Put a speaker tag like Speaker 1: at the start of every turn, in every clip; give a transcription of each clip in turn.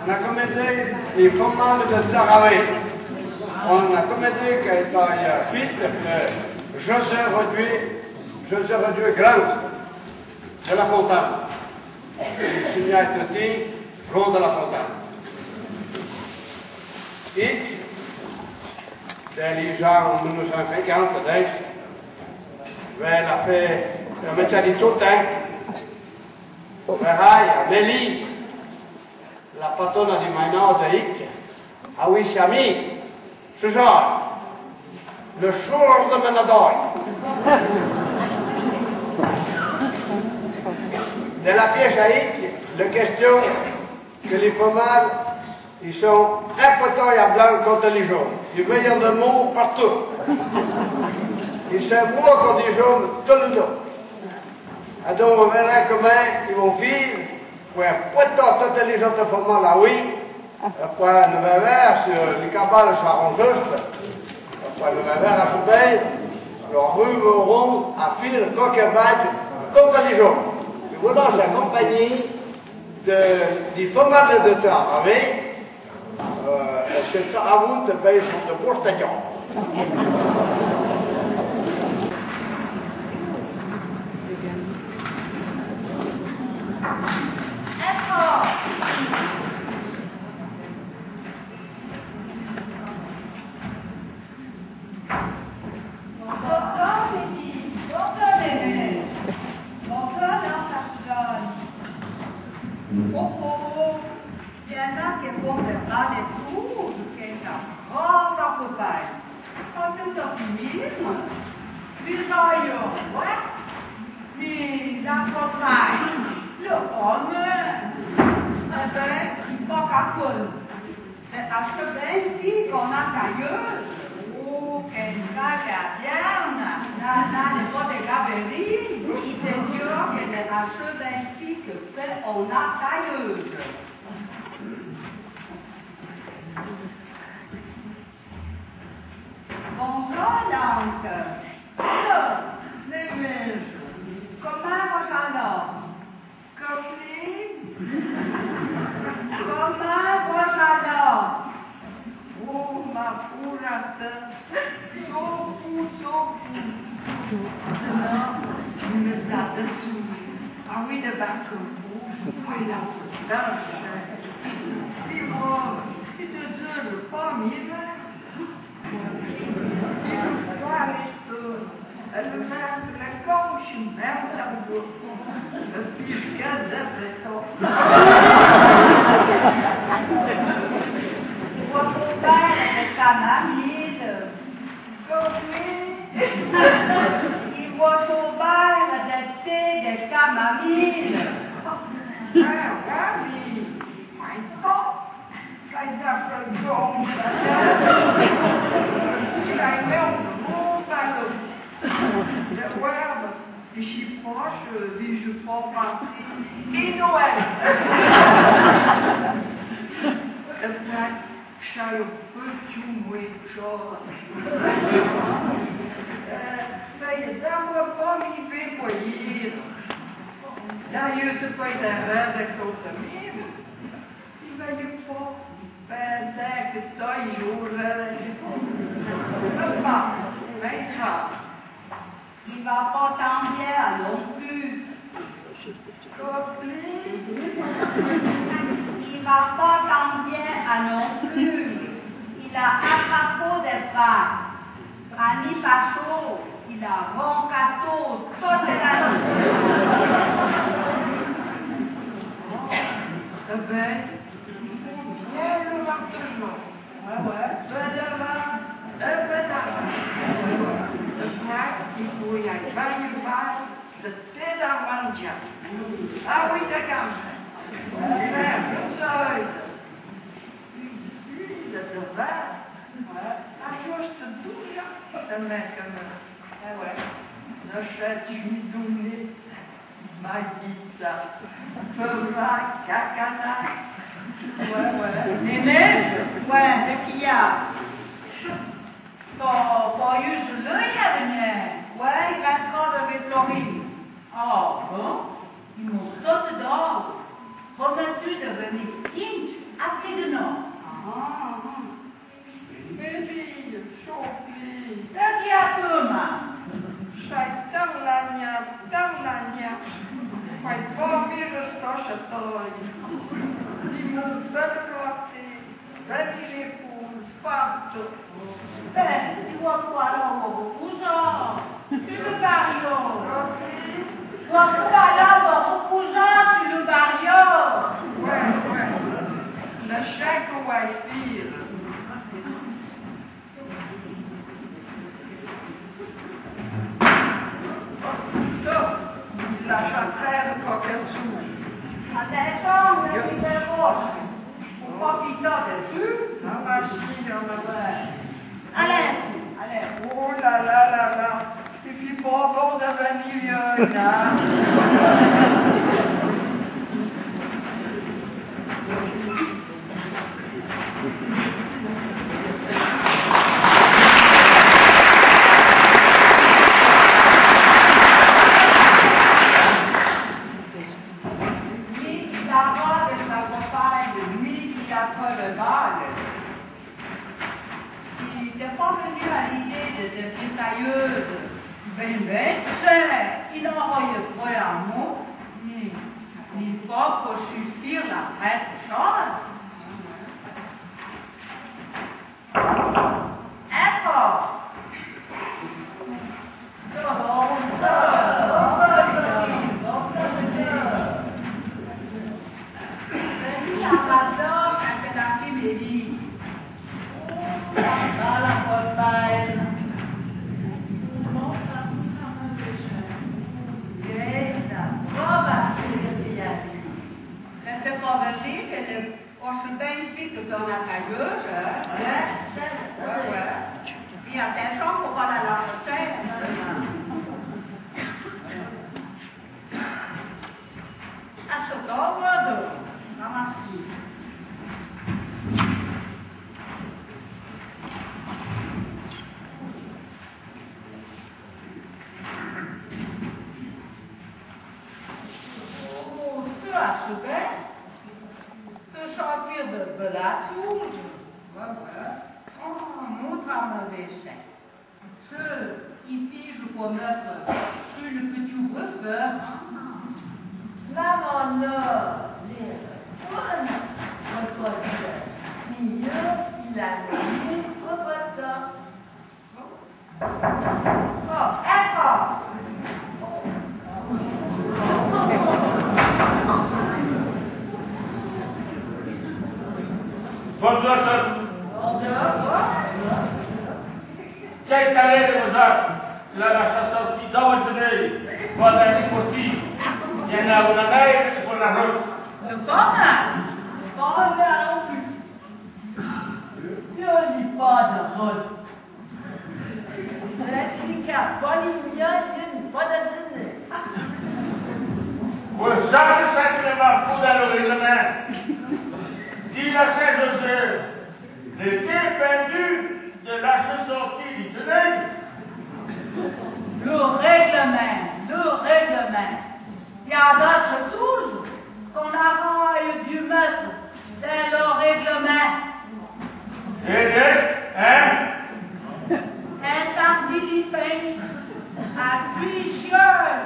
Speaker 1: On a commandé les commandes de Tsaravé. On a commandé qu'il y a fit le José Reduit Grand de la Fontaine. Il signait tout Rond de la Fontaine. Et, les gens en 1950, elle a fait un métier de sautin. A Nelly, la patronne di Mainò de Hic, a Wisiami, ce genre, le jour de Menador. De la pièce à Hic, la question que les femelles, ils sont impotents blancs contre les jaunes. Ils veillent de mots partout. Ils sont mots contre les jaunes tout le temps. Et donc, on verra comment ils vont vivre, pour un poiton toutes les autres femmes là, oui, pour un verre, les cabales seront justes, pour un verre à souper, leur rue auront à faire le coquebage contre les gens. Et voilà, c'est accompagné des femmes de Tsaravé, c'est Tsaravou de pays de Bourtaillon.
Speaker 2: Ils m'ont donné d'or. Reviens-tu devenir inch à chaque wifi. La chatière coquette souche.
Speaker 3: Attention, le petit roche. Ou pas pita de jus.
Speaker 2: Ah, ma fille, on a
Speaker 3: Allez.
Speaker 2: Oh là là là là. Il fait pas bon de vanille, là.
Speaker 3: Il n'envoyait pas un mot, ni pas pour suffire la prêtre chante. Dans la cailleuse, Puis attention, faut pas la lâcher. Achète-toi, voilà. Merci. Oh, tu achètes? Chauffeur de Belatouge. Oh, nous travaillons des chiens. Ici, je peux mettre sur le petit refait. Là, mon votre milieu, il a mis trop de temps. Oh, être!
Speaker 4: Bonjour. Quel calais de vos actes? Là, la chasse sortie dans votre nez. Voilà un sportif. Il y en a une année pour la route.
Speaker 3: Le commun. Pas non plus.
Speaker 5: Je n'ai pas de route. C'est une carte polymienne, il n'y a pas de dîner.
Speaker 4: Vous jamais sacrément pour dans le règlement. Dit la Saint-Joseph, le défendu de la sortie du dîner.
Speaker 3: Le règlement. Il y a d'autres toujours qu'on a dû mettre dans le règlement.
Speaker 4: Hein?
Speaker 3: Interdit les peines à tricheurs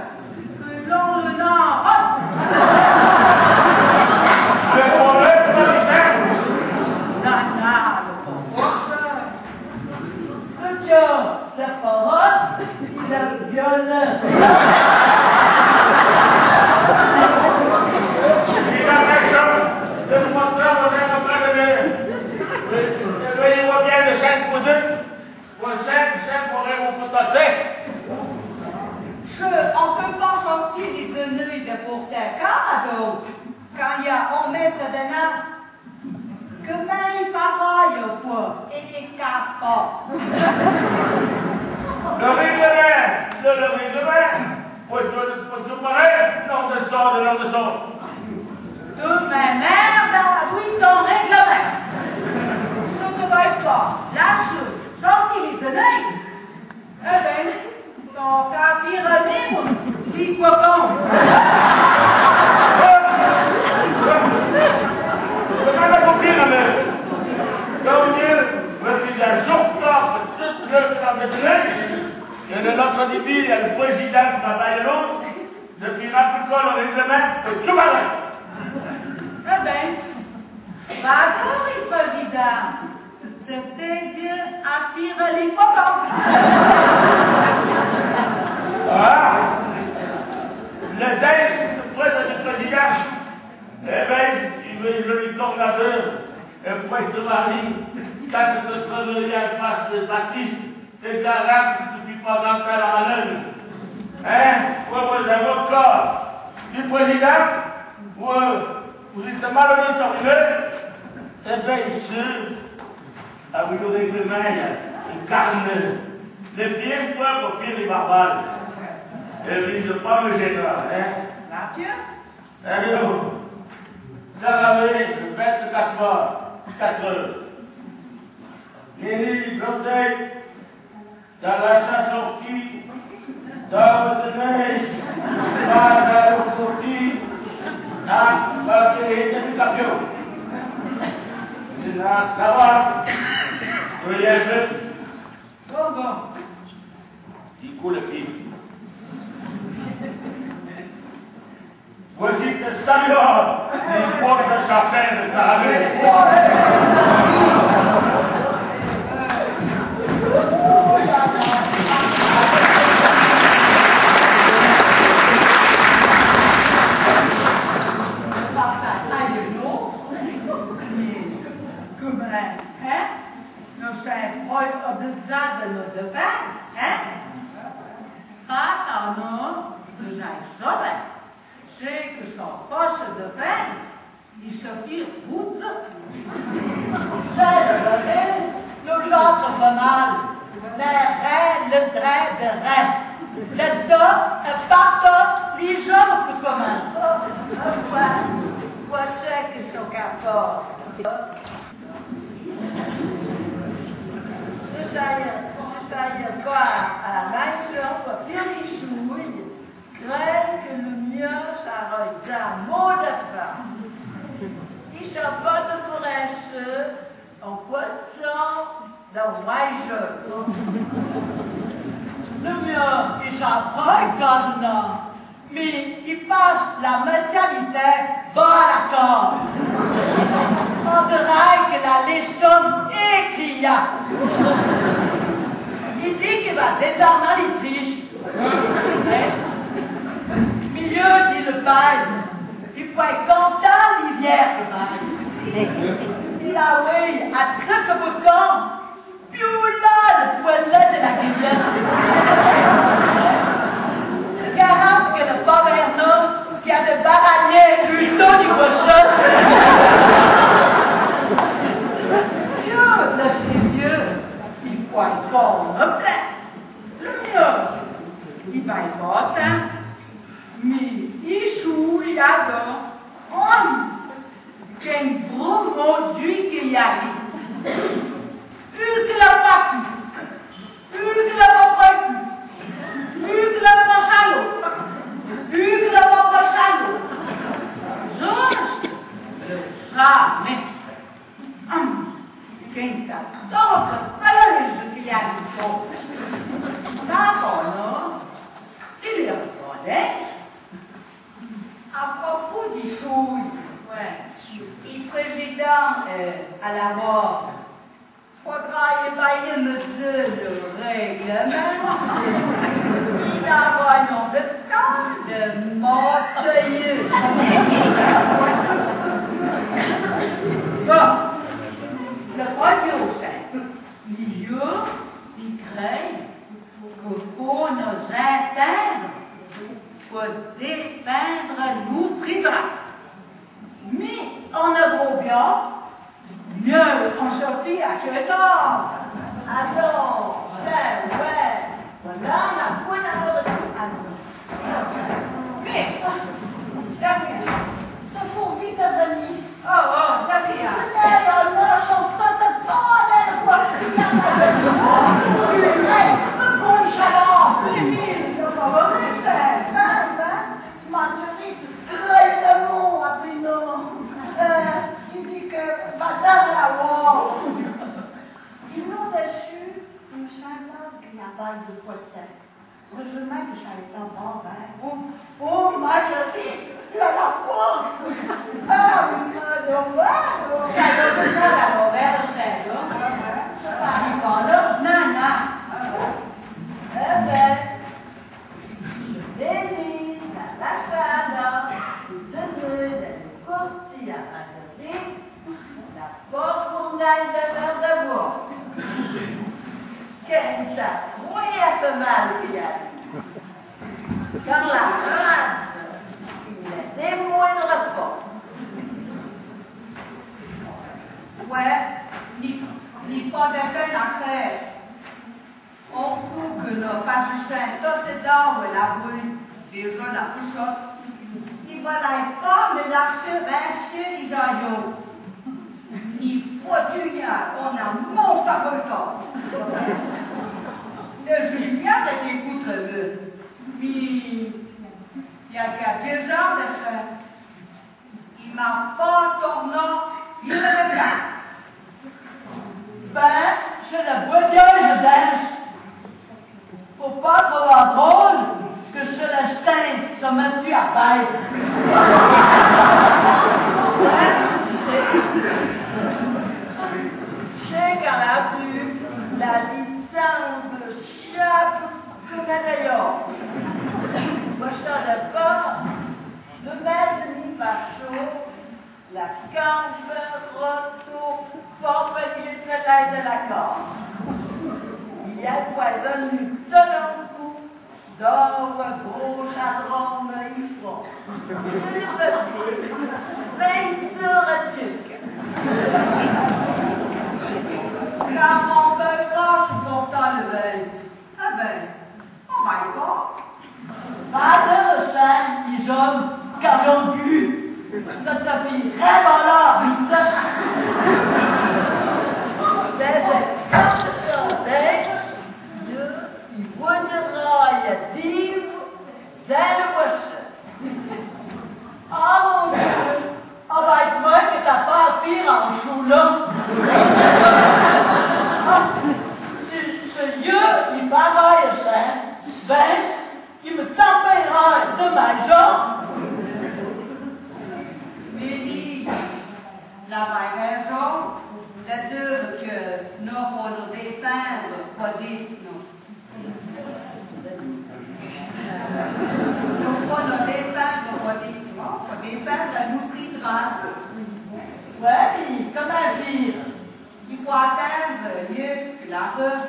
Speaker 3: que l'on le nomme.
Speaker 4: Le problème, commissaire?
Speaker 5: Le tien, la parole, il a le violon.
Speaker 4: Il a raison de montrer aux accompagnés. Voyez-moi bien le 5 pour 2. Pour 5 pourrait vous potentiel.
Speaker 3: On ne peut pas sortir des ennuis de Fortecado quand il y a un mètre de nain. Comment il travaille pour et capable?
Speaker 4: Le règlement. Pour tout pareil, non de sort.
Speaker 3: De ma merde, oui, ton règlement. Je ne te vais pas lâcher, sortir les ennuis. Eh bien, ton café libre, dis quoi con.
Speaker 4: Comment la confirme, comme Dieu refuse un jour tard toute l'œuvre dans le dîner, et de notre début, il y a le président qui m'a baillé l'autre, de faire appliquer le règlement de tout pareil.
Speaker 3: Eh bien, bravo, le président, de t'aider à faire les cocons.
Speaker 4: Ah! Le test du président, eh bien, je lui tourne la deux. Et pour te marier, quand tu te trouves en face de Baptiste, t'es garant que tu ne fais pas d'entrer la malade. Hein? Pour vos avocats du président, vous êtes malhonnête arrivé, eh bien, ici, avec le règlement, il carne. Les filles peuvent offrir les barbares. Et ils ne disent pas me gêner. Hein? Alors, ça ramène 24 mois, 4 heures. Nelly Blondel, dans la chasse sortie, dans votre nez, dans le côté, dans le capion. C'est là,
Speaker 3: Bon.
Speaker 4: Il coule le film. Voici que Samuel, il faut que je cherche de s'arrêter.
Speaker 3: Bof gagne de l'heure de bois. Qu'elle t'a croyé à ce mal qu'il y a. Quand la race, il ne démoindre pas.
Speaker 6: Ouais, ni pas de peine à faire. On coup que nos pachuchins, tout dedans, la bruit, déjà la couchotte, ils ne volaient pas me lâcher chez les jaillots. Ni fauteuillard, on a mon capoton. Le Julien de t'écouter-le. Puis, il y a déjà de chien. Il m'a pas tourné, il me regarde.
Speaker 5: Ben, je la boiteuse d'Ange. Faut pas trouver drôle que Célestin se mette à bail.
Speaker 3: Chez qu'elle a bu la licence de chape comme d'ailleurs. Moi, je ne pas de mettre ni pas chaud, la campe retour pour pénicher de l'aide de la corde. Il y a quoi venu de l'encou, d'or, gros chadron de l'ifron. Le papier, 20 heures à tuc.
Speaker 6: Car on veut proche pourtant le veille. Ah ben, oh my God.
Speaker 5: Pas de recin, les hommes, car ils ont bu. De ta fille, rêve alors, une tache.
Speaker 3: Comme chandelle, il voudra y dire dans le poche.
Speaker 5: Ah mon Dieu, on va être vrai que t'as pas à faire en chou-là. Ce lieu, il paraît sain, ben, il me tempérera de ma jambe.
Speaker 6: Mélie, la vraie raison, de dire que nous faut nous défendre, pas des... Non. Nous faut nous défendre, pas des... Non, pas défendre la nutri-drap.
Speaker 5: Ouais, mais comment dire?
Speaker 6: Il faut atteindre lieu que la rue.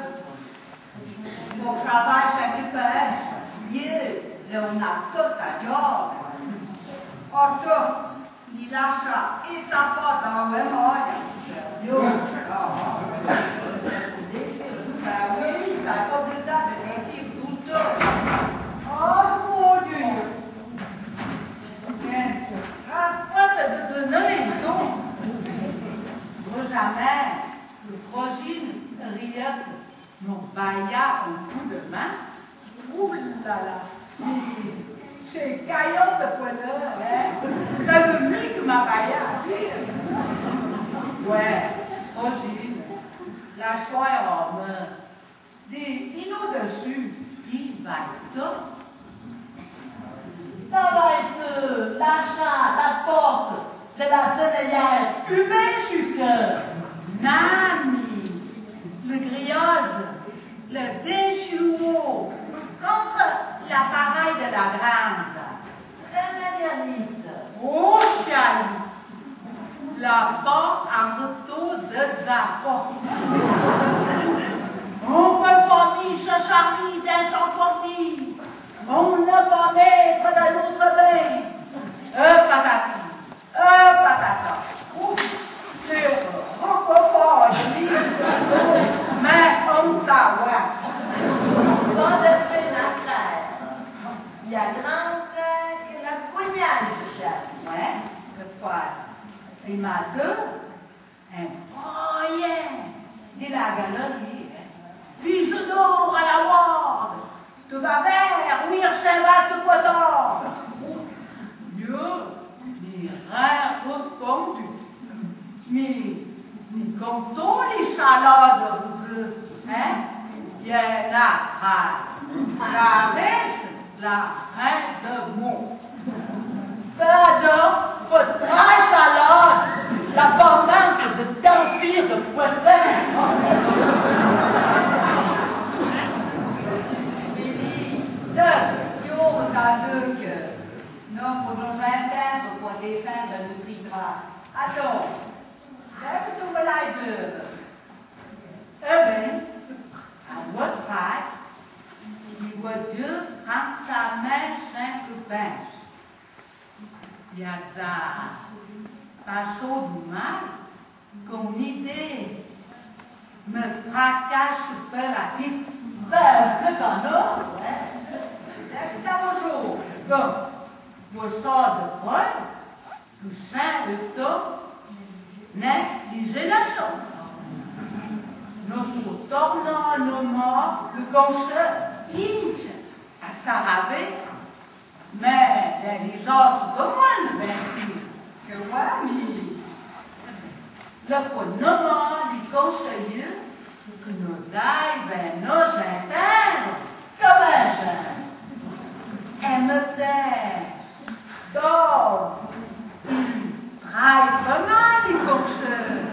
Speaker 6: Pour travailler chaque pêche, lieu, là on a tout à job. En tout, il lâcha et ça part dans le monde. Yo, ben oui, ça a pas besoin de défier tout le temps.
Speaker 3: Oh mon Dieu! Raconte de tenir, donc. Jamais, le fragile riait, mon bailla au coup de main. Ouh là là! C'est caillon de poêleur, hein? T'as le mic ma bailla à rire. Ouais, fragile, la choix est en main. Des inaux dessus, il va tout.
Speaker 5: Ça va être l'achat, la porte de la tonnelière humaine du cœur.
Speaker 3: Nami, le griotte, le déchouot, contre l'appareil de la grange, la médianite, oh chali, la porte à retour de Zappa. On ne peut pas mis ce charmi d'un champ portif, on ne pas mettre dans l'autre bain. Patati, patata, c'est roquefort, mais on savoir. Pas de peine à faire. Il y a grand-père qui la cognage, chef. Ouais, le poil. Il m'a deux, un moyen de la galerie. Puis je dors à la ward. Tu vas vers, oui, cheval de poisson. Mieux, ni rien répondu. Mais comme tous les chalades, hein, il y en a très. La riche, la reine de mots.
Speaker 5: Pardon, votre très salade, la pas manque de d'empire de poitin.
Speaker 6: Que nous faudrons atteindre pour défendre le nutri-drap. Attends, là que tu vois là de
Speaker 3: voiture. Eh bien, à votre taille, les voitures prennent sa main chaque bench. Il y a ça, pas chaud du mal, comme idée, me tracache peu la tête.
Speaker 5: Ben, le canot,
Speaker 3: C'est à vos jours. Bon, vous sortez de poil, vous chantez le top, mais lisez la chose. Notre tournant nos morts, le gaucheur, inch, à s'arraver, mais les gens comme moi, bien sûr, que moi, le phénomène des gaucheurs, que nous dailles, ben, nos gentils, comme un jeune. Elle me dit, donc, travaille vraiment les gaucheurs.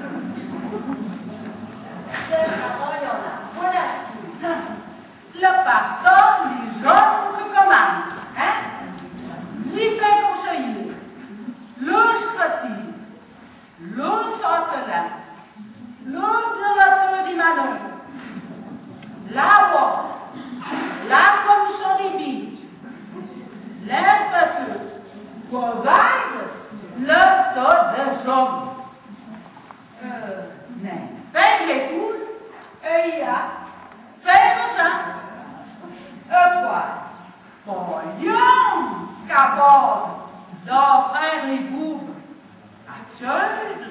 Speaker 3: Le pardon, les gens que commandent, hein? Lui fait conseiller, l'autre scrotille, l'autre sortelin, l'autre directeur du Manon, la voix, la commission des biches, l'inspecteur, provide le tas de jambes. Mais, fais j'écoute, et il y a, fais le chant. Quoi? Voyons, capable d'en prendre les bouts à Tchède,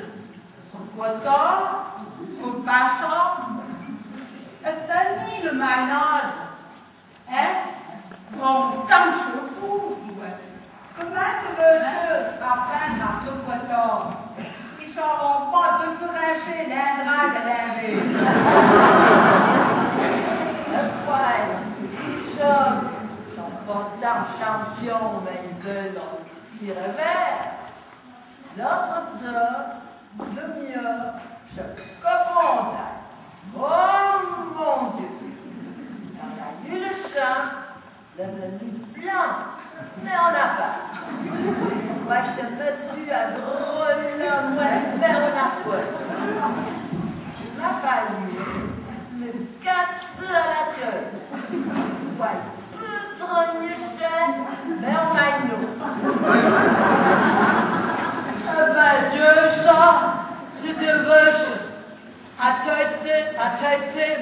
Speaker 3: pourquoi tard, pour pas et tenir le manade, hein? On tanche le coup, ouais. Comment tu veux apprendre à tout quoi tard? Ils ne sauront pas de furacher l'indra de la ville. Ils sont pourtant champions, mais ils veulent en tirer vers. L'autre ça, le mieux, je commande. Oh mon Dieu! On a eu le chant, le menu blanc, mais on n'a pas. Moi, je me tue à drôle, mais on a foi. Il m'a fallu le 4 à la tête. Ouais, peu trop de chaîne, mais on m'a une
Speaker 5: ben, Dieu, ça, c'est de vache. À tête,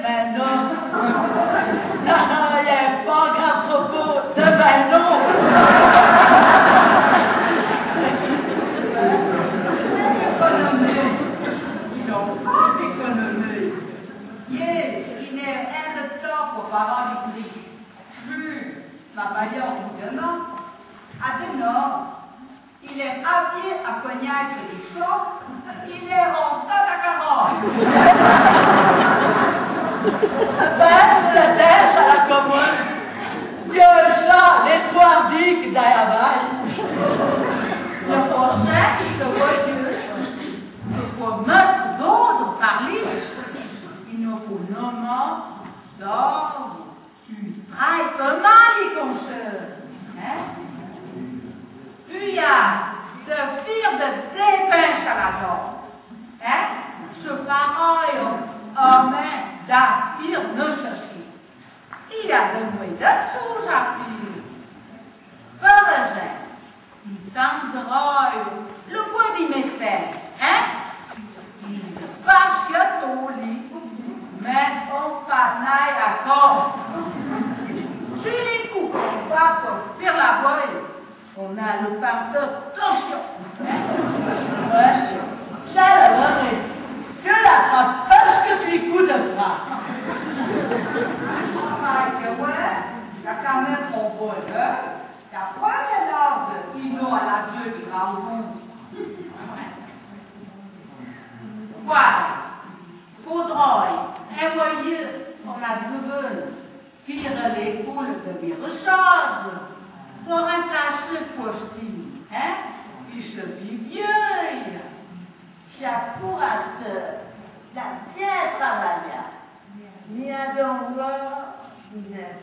Speaker 5: mais non. Non, il n'y a pas grand propos de ben non.
Speaker 6: L'économie. Ils n'ont pas d'économie. Il n'est un temps pour parler du prix. Jules, ma bailleur au demain, à de nord, il est habillé à cognac et des chats, il est en tatacara.
Speaker 5: Ben, c'est le déj à la commune. Dieu, ça, l'étoile dit que d'ailleurs,
Speaker 3: le prochain qui te voit Dieu, que pour mettre d'autres parler, il nous faut nommer d'or, une traille pas mal les concheurs. Hein? Il y a de faire de dépêche à la jambe. Hein? Ce pareil en main d'affir ne chercher. Il y a de moins de sous, j'affire. Par exemple, il s'endra le bois du métal, hein? Il passe au lit, mais on panaille à corps. Tu les coups, on va pour faire la boîte. On a le pardon tension.
Speaker 5: ouais, j'ai la vraie. Que l'attrape parce que tu coups de frappe.
Speaker 6: Enfin, que ouais, t'as qu'à mettre au bonheur, t'as pas de l'ordre, ils n'ont à la Dieu du grand goût.
Speaker 3: Ouais, faudra envoyer, on a dû faire les poules de Mirechaud pour remplacer Faustine, hein? Il se vit vieille. Chaque courateur l'a bien travaillé. Ni un donvoi, ni un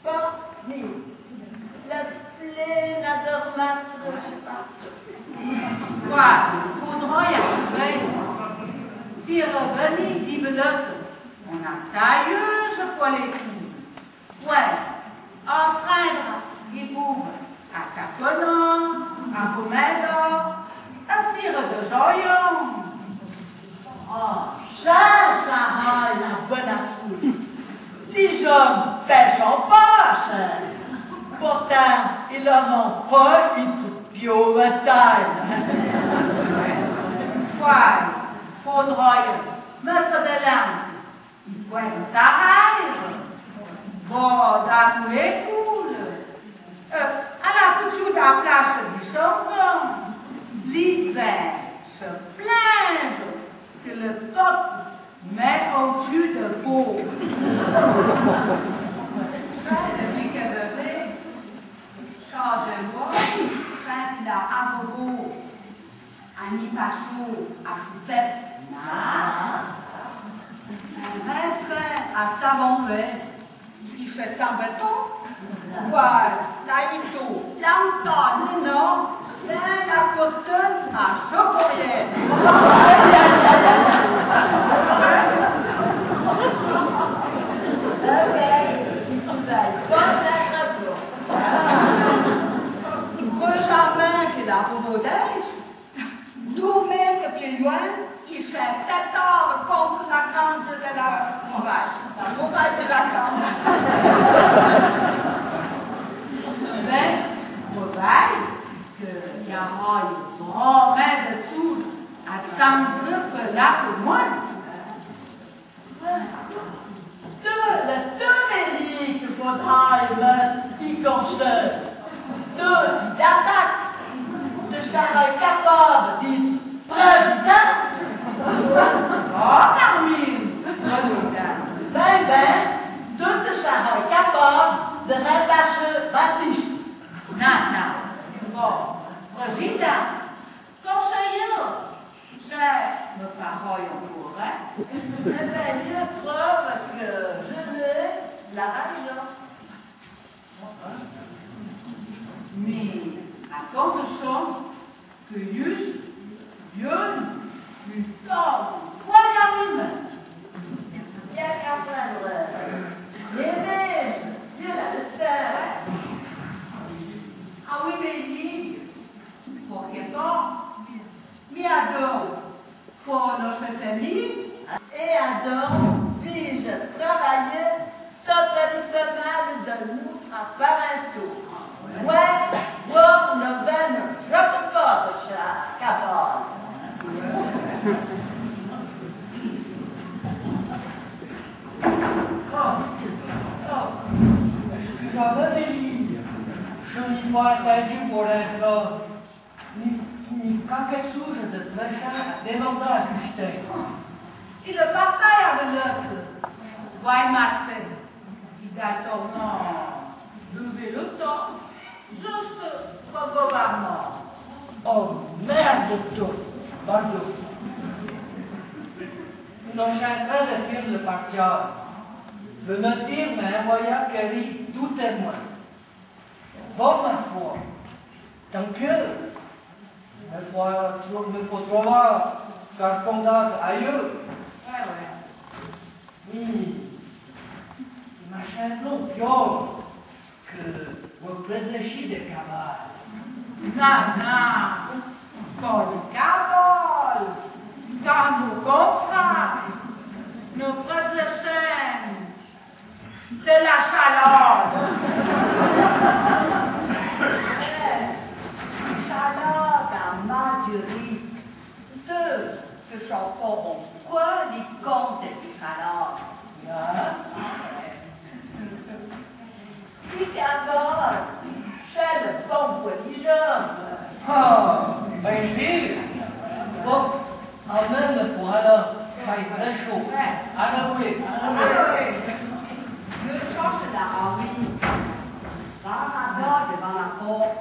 Speaker 3: pas, ni la plaie n'a dormante, je sais pas. Ouais, faudra y acheter. Puis revenir dit belote. On a tailleuse pour les coups. Ouais, apprendre les boubes à taconon, à romedo, à faire de joyons.
Speaker 5: Oh, ça va la bonne atout. Les hommes pêchent en poche. Pourtant, ils en ont pas une bio taille.
Speaker 3: Ouais, faudrait mettre de l'âme. Il faut être s'arrêter. Bon, d'amour les coules. À la couture de la plage du chanson, l'idée se plonge que le top met au-dessus de vous.
Speaker 6: Chat de Piccadilly, chat de bois, chat de la Amoro, Annie Pachot à Choupette, un train à Savonvais, il fait sans béton, ouais, Laïto, l'Anton, le Nord, la Courtonne à Chaufourière. Rejamin que la Roubaudèche, d'où mettre pied loin, il cherche 14 contre la cante de la muraille. La muraille de la cante.
Speaker 3: Ben, muraille, qu'il y aura une grande main dessous à 100 là pour moi.
Speaker 5: Le Tomélie qu'il faudra y conseille. Deux d'attaque. De Sarah capable d'être président.
Speaker 3: Oh, Carmine, président.
Speaker 5: Ben, deux de Sarah capable de remplacer Baptiste.
Speaker 3: Non. Bon, président, conseiller, je me ferai un courant. Eh bien, je trouve que je l'ai la raison. Mais à condition que juste une tombe poignardée. Il y a qu'à prendre les neiges, il y a la terre.
Speaker 6: Ah oui, mais dit, pourquoi pas, mais Adam, faut le soutenir.
Speaker 5: Et Adam vise travailler sans tradition de nous à parentaux. Ouais, voir le veine, je peux pas de ça, cabane.
Speaker 7: Est-ce que j'avais dit, je n'ai pas entendu pour être ni quelque chose de très cher à demander à Gustin.
Speaker 3: Il le partage avec l'autre. Ouais, matin. Il a tourné levé le temps, juste pour le gouvernement.
Speaker 7: Oh merde, docteur, pardon. Nous sommes en train de faire le partage. Le notaire m'a envoyé Kelly tout témoin. Bon, ma foi, tant que il me faut trouver qu'un contact ailleurs.
Speaker 3: Ouais.
Speaker 7: Oui, il m'a non pire que vous prédéchez des cabales.
Speaker 3: Non, pas le cabal. Dans nos contrats, nous prédéchenons de la chaleur.
Speaker 6: Chaleur dans Marguerite. Deux que chantons quoi les contes des chaleurs.
Speaker 5: Qui cabane, c'est le bon religion.
Speaker 7: Ah, ben je suis. Bon, amène le foie là, j'ai très chaud. Allez, oui.
Speaker 6: Je cherche la Henri. Ramadan devant la porte,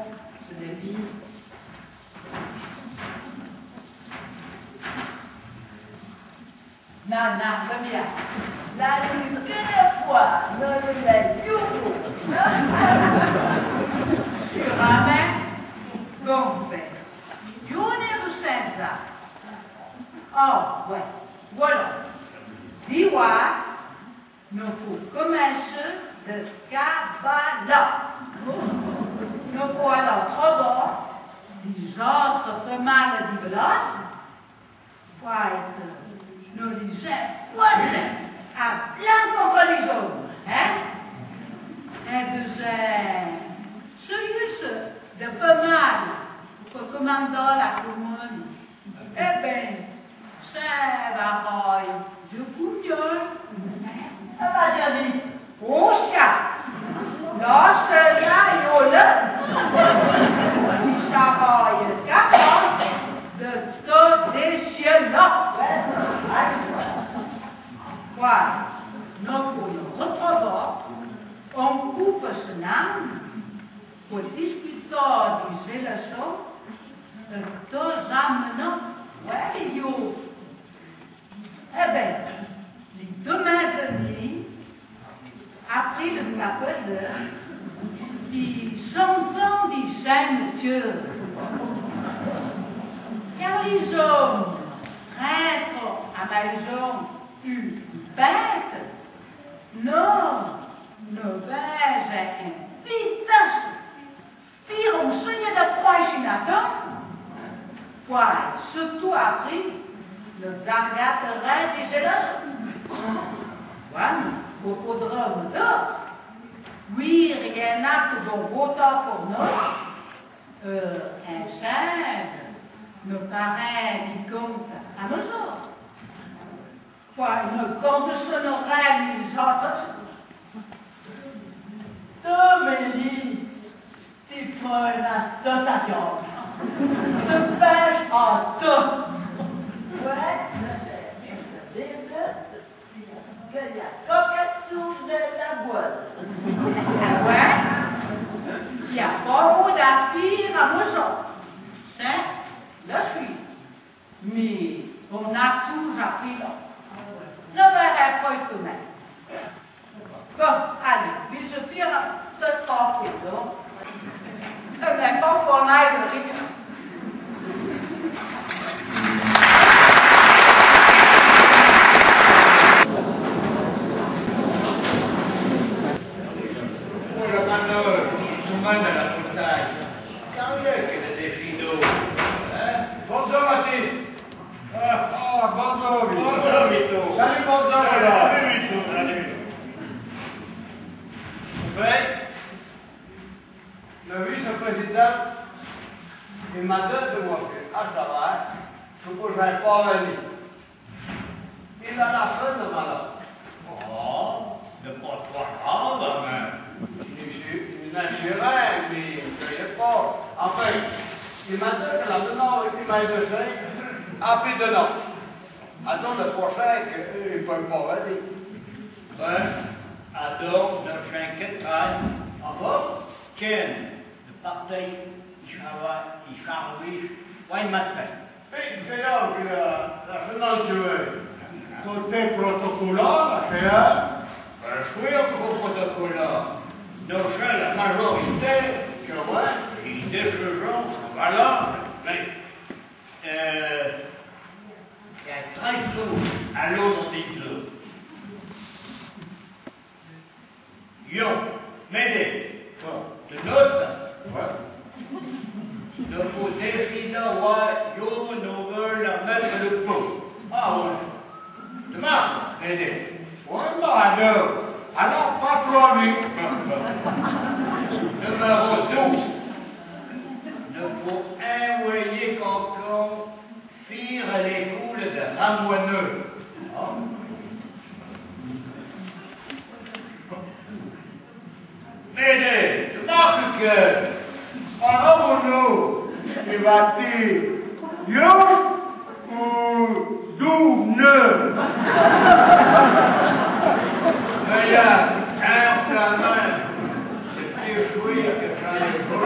Speaker 6: je l'ai mis.
Speaker 3: Non, pas bien. La nuit que des fois, nous les yourou. Sur la main, bon, ben, une de Chenza. Oh, ouais. Voilà. Dis-moi, nous faut commencer de Kabbalah. Nous faut alors trouver des autres femelles de glace. Nous lisons à plein contre les jaunes. Hein? Et deuxième, celui de femelles pour commander la commune. Eh bien, c'est pareil, du coup mieux.
Speaker 5: Ça va dire vite.
Speaker 3: Oh, chien! Là, c'est là, il là. Il travaille capable de tout déchirer là. Voilà. Nous faut nous retrouver. On coupe ce nom pour discuter des élections de deux amenants. Ouais, yo. Eh bien, les deux maisonniers, après le appel, ils chantent des chaînes. Car les hommes rentrent à la maison une bête, non, nos vaches un vitesse, firent signe de prochainateur, ouais, surtout après, nous arrêterait des gélations. Ouais, il faudra me dire, oui, rien n'a que de beau temps pour nous, un chien, nos parents qui comptent à nos jours. Ouais, nous conditionneraient les autres.
Speaker 5: Domélie, tu prends la dotation. Tu pêches en tout.
Speaker 3: Ouais, je sais, mais ça débute qu'il y a quelque chose de la boîte. Ouais, il y a pas beaucoup d'affaires à maison. C'est, là je suis. Mais on a sous appris là. Ne verrai pas tout de même. Bon, allez, puis je fais peut-être pas fait donc. Mais pas qu'on aille de rien.
Speaker 1: Bonjour Mathis. Bonjour Vito. Bonjour Vito. Salut bonjour. Salut Vito. Salut. Le vice-président, il m'a dit de moi faire. Ah ça va, je ne pourrais pas venir. Il a la fin de malade.
Speaker 4: Oh, ne pas trop grave, mais...
Speaker 1: Il n'a rien, mais il ne croyait pas. Enfin, il m'a dit que la maintenant, il m'a laissé, après de non. Alors le prochain, il ne peut pas venir.
Speaker 4: Ouais, alors, le chien qui travaille,
Speaker 1: Ah bon?
Speaker 4: tiens, le parti, il charge, ouais, matin.
Speaker 1: Et d'ailleurs, la finance, tu veux. Côté protocolaire, c'est un.
Speaker 4: Je suis au protocole. Donc, la majorité,
Speaker 1: Que ouais.
Speaker 4: ils déchirent, voilà, mais il y a 13 sous à l'autre des deux. Yo, m'aider, de notre, il faut décider, ouais, yo, nous veulent la mettre le pot.
Speaker 1: Ah ouais.
Speaker 4: Demain, m'aider.
Speaker 1: Ouais, bah alors pas trop vite.
Speaker 4: Numéro 12. Il faut envoyer quelqu'un faire les coups de ramoineux. Mais tu marques que
Speaker 1: Alors, il va dire yo ou double.
Speaker 4: mais il y a un plan même. C'est plus jouir que ça y est beau.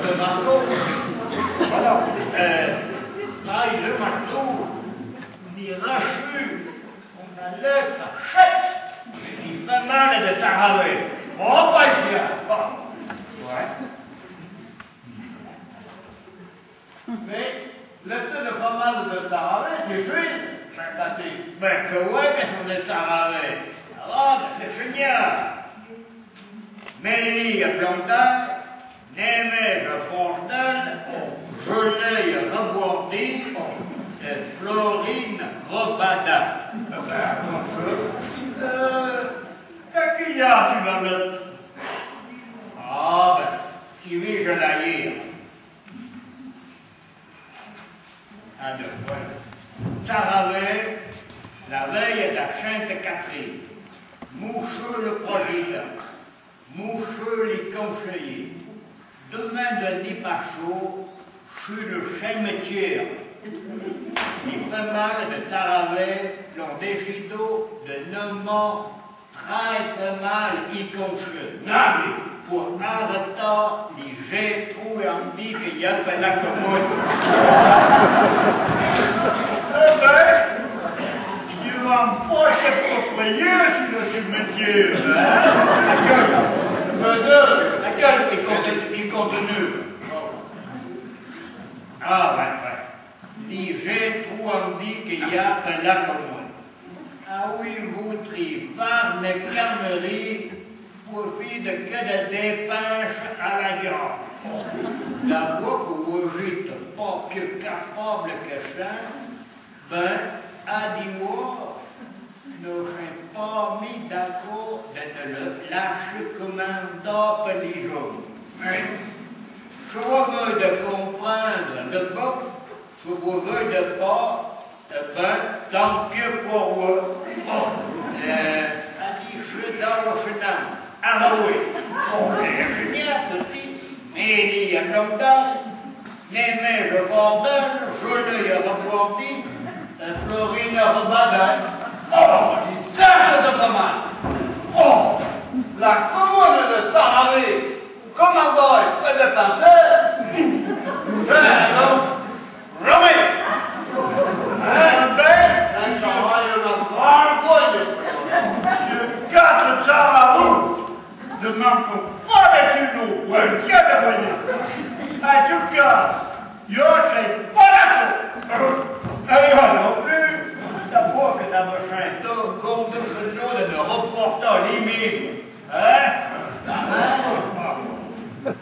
Speaker 4: Le marteau, voilà, taille le marteau, ni rachu, on a lettre, chèque, qui fait mal de s'arraver. Oh, pas bien. Ouais. Mais, le peu de fromage de Saravé, tu suis? Ben, que ouais, qu'est-ce qu'on est Saravé? Ah, c'est génial. Mélie à Blancagne, Neige à Fontenelle, Gelée à Rebourdi, Florine Robada. Ben, qu'est-ce qu'il y a sur la note? Ah, ben, qui vit je la lire. Un, deux, voilà. Saravé, la veille de la Sainte Catherine. Moucheux le président, Moucheux les conseillers. Demain de Nipachot, je suis le cimetière. Les femelles de Saravé l'ont décidé de nommer 13 femelles y concheux. Pour arrêter les jets trop envie qu'il y a fait la commode. Eh ben, il ne va pas s'approprier sur le cimetière. Laquelle est contenue. Ah, ouais. Les jets trop envie qu'il y a fait la commode. Ah oui, vous trivard mes calmeries. Profite de que de dépêche à la grande. D'abord que vous êtes pas plus capable que ça, ben, à dire, nous ne sommes pas mis d'accord de le lâcher comme un top les jours. Je vous veux de comprendre le bas, je vous veux de pas, ben, tant que pour vous. Je dors au chemin. Ah oui, c'est génial, petit. Mélie à Blancagne, Neige à Fontenelle, Gelée à Rebourdi, Florine à Robadagne.
Speaker 1: Oh, ça c'est pas mal. Oh, la commune de Saravé, comme un boy près de Panthère. Non, jamais. Un travail de gargoyle.
Speaker 4: Quatre Saravou. Ne manque pas de tunnels, ou un bien de moyens. En tout cas, je ne sais pas d'accord. Et moi non plus, d'abord que dans le château, comme de ce nom de me reporter limite. Hein?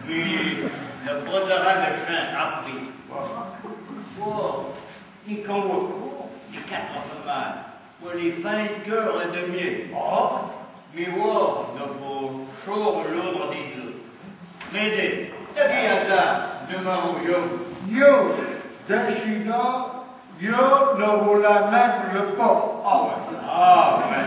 Speaker 4: Puis, le broderat de chien a pris. Oh, ni qu'on recourt, ni quatre femelles, pour les fins de cœur et de mieux. Oh, mais voir, il faut chaud l'ordre des deux. M'aider, t'as dit à ta numéro
Speaker 8: Yo, décidant, yo ne voulais mettre le pot.
Speaker 4: Ah, ouais.